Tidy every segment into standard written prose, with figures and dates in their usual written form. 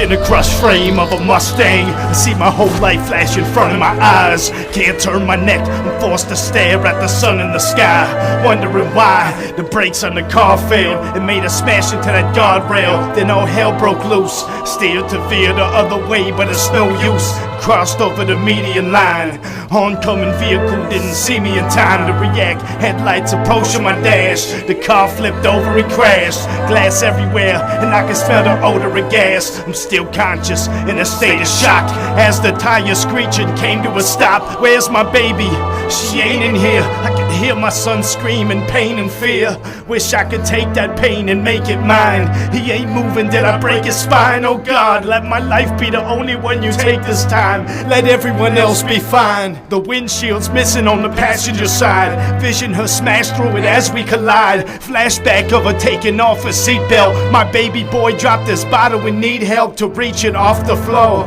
in the crushed frame of a Mustang. I see my whole life flash in front of my eyes. Can't turn my neck, I'm forced to stare at the sun in the sky, wondering why the brakes on the car failed and made us smash into that guardrail. Then all hell broke loose. Steered to veer the other way, but it's no use. Crossed over the median line. Oncoming vehicle didn't see me in time to react. Headlights approaching my dash. The car flipped over and crashed. Glass everywhere, and I can smell the odor of gas. I'm still conscious, in a state of shock, as the tire screeching came to a stop. Where's my baby? She ain't in here. I can hear my son scream in pain and fear. Wish I could take that pain and make it mine. He ain't moving, did I break his spine? Oh God, let my life be the only one you take this time. Let everyone else be fine. The windshield's missing on the passenger side. Vision her smash through it as we collide. Flashback of her taking off her seatbelt. My baby boy dropped his bottle and need help to reach it off the floor.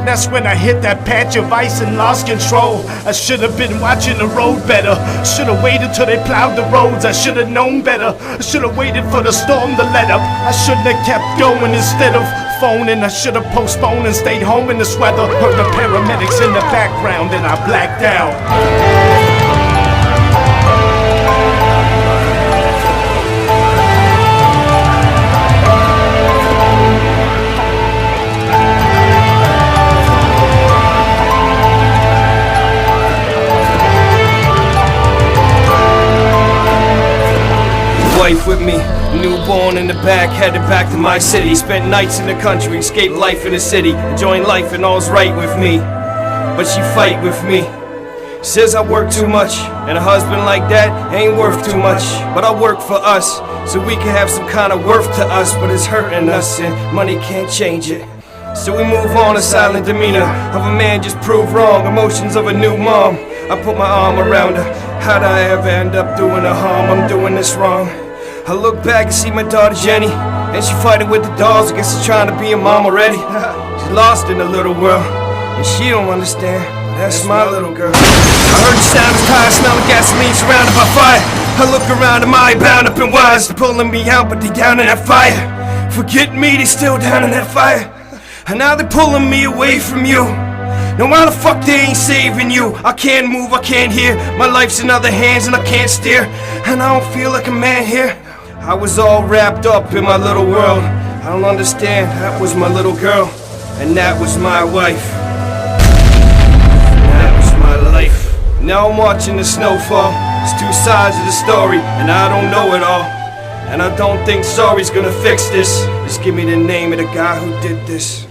That's when I hit that patch of ice and lost control. I should've been watching the road better. Should've waited till they plowed the roads. I should've known better. I should've waited for the storm to let up. I shouldn't have kept going instead of phoning. I should've postponed and stayed home in this weather. Heard the paramedics in the background and I blacked out. Wife with me, newborn in the back, headed back to my city. Spent nights in the country, escaped life in the city, enjoying life and all's right with me. But she fight with me, says I work too much, and a husband like that ain't worth too much. But I work for us, so we can have some kind of worth to us. But it's hurting us and money can't change it. So we move on, a silent demeanor of a man just proved wrong. Emotions of a new mom, I put my arm around her. How'd I ever end up doing her harm? I'm doing this wrong. I look back and see my daughter Jenny, and she fighting with the dolls. I guess she's trying to be a mom already. She's lost in the little world, and she don't understand. That's my little girl. I heard the sound of tires, smell of gasoline, surrounded by fire. I look around, am I bound up in wires? They're pulling me out, but they down in that fire. Forget me, they still down in that fire. And now they're pulling me away from you. Now why the fuck they ain't saving you? I can't move, I can't hear. My life's in other hands and I can't steer. And I don't feel like a man here. I was all wrapped up in my little world. I don't understand, that was my little girl. And that was my wife. That was my life. Now I'm watching the snowfall. It's two sides of the story, and I don't know it all. And I don't think sorry's gonna fix this. Just give me the name of the guy who did this.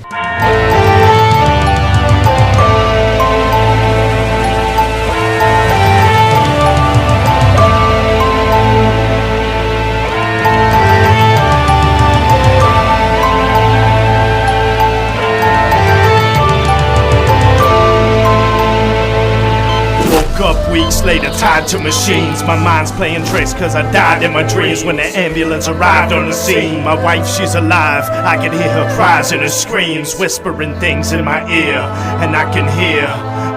Up weeks later, tied to machines. My mind's playing tricks cause I died in my dreams. When the ambulance arrived on the scene, my wife, she's alive. I can hear her cries and her screams, whispering things in my ear. And I can hear,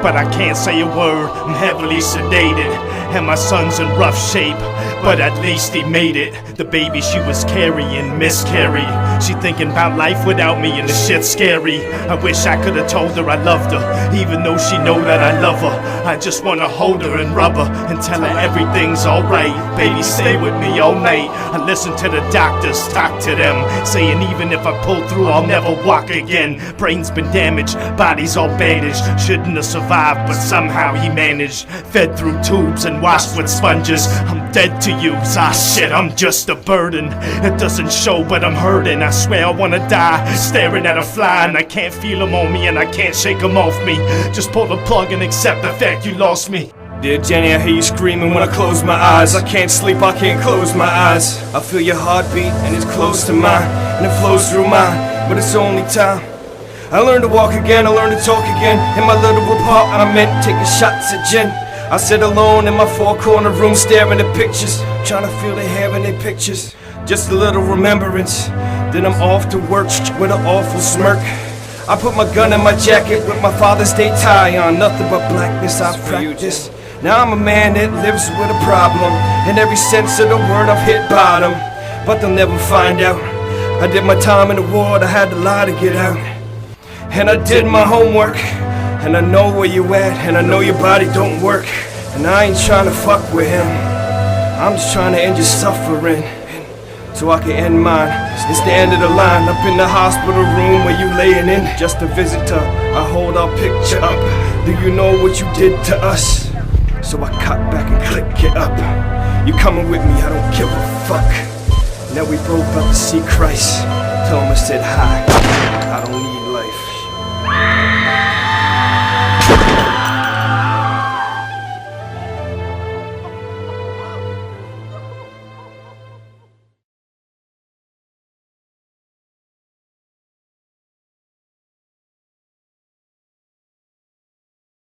but I can't say a word. I'm heavily sedated, and my son's in rough shape, but at least he made it. The baby she was carrying miscarried. She thinking about life without me, and the shit's scary. I wish I could've told her I loved her, even though she know that I love her. I just wanna hold her and rub her and tell her everything's alright. Baby, stay with me all night. I listen to the doctors, talk to them, saying even if I pull through, I'll never walk again. Brain's been damaged, body's all bandaged. Shouldn't have survived, but somehow he managed. Fed through tubes and washed with sponges. I'm dead to you, ah shit, I'm just a burden. It doesn't show, but I'm hurting. I swear I wanna die, staring at a fly, and I can't feel him on me, and I can't shake him off me. Just pull the plug and accept the fact you lost me. Dear Jenny, I hear you screaming when I close my eyes. I can't sleep, I can't close my eyes. I feel your heartbeat and it's close to mine, and it flows through mine, but it's only time. I learned to walk again, I learned to talk again. In my little apartment, taking shots at gin. I sit alone in my four-corner room, staring at pictures, trying to feel the hair in their pictures. Just a little remembrance, then I'm off to work with an awful smirk. I put my gun in my jacket with my Father's Day tie on. Nothing but blackness I practice. Now I'm a man that lives with a problem. In every sense of the word I've hit bottom, but they'll never find out. I did my time in the ward, I had to lie to get out. and I did my homework, and I know where you at, and I know your body don't work, and I ain't trying to fuck with him. I'm just trying to end your suffering, so I can end mine. It's the end of the line, up in the hospital room where you laying in, just a visitor. I hold our picture up. Do you know what you did to us? So I cut back and click it up. You coming with me, I don't give a fuck. Now we both about to see Christ. Tell him I said hi, I don't need life.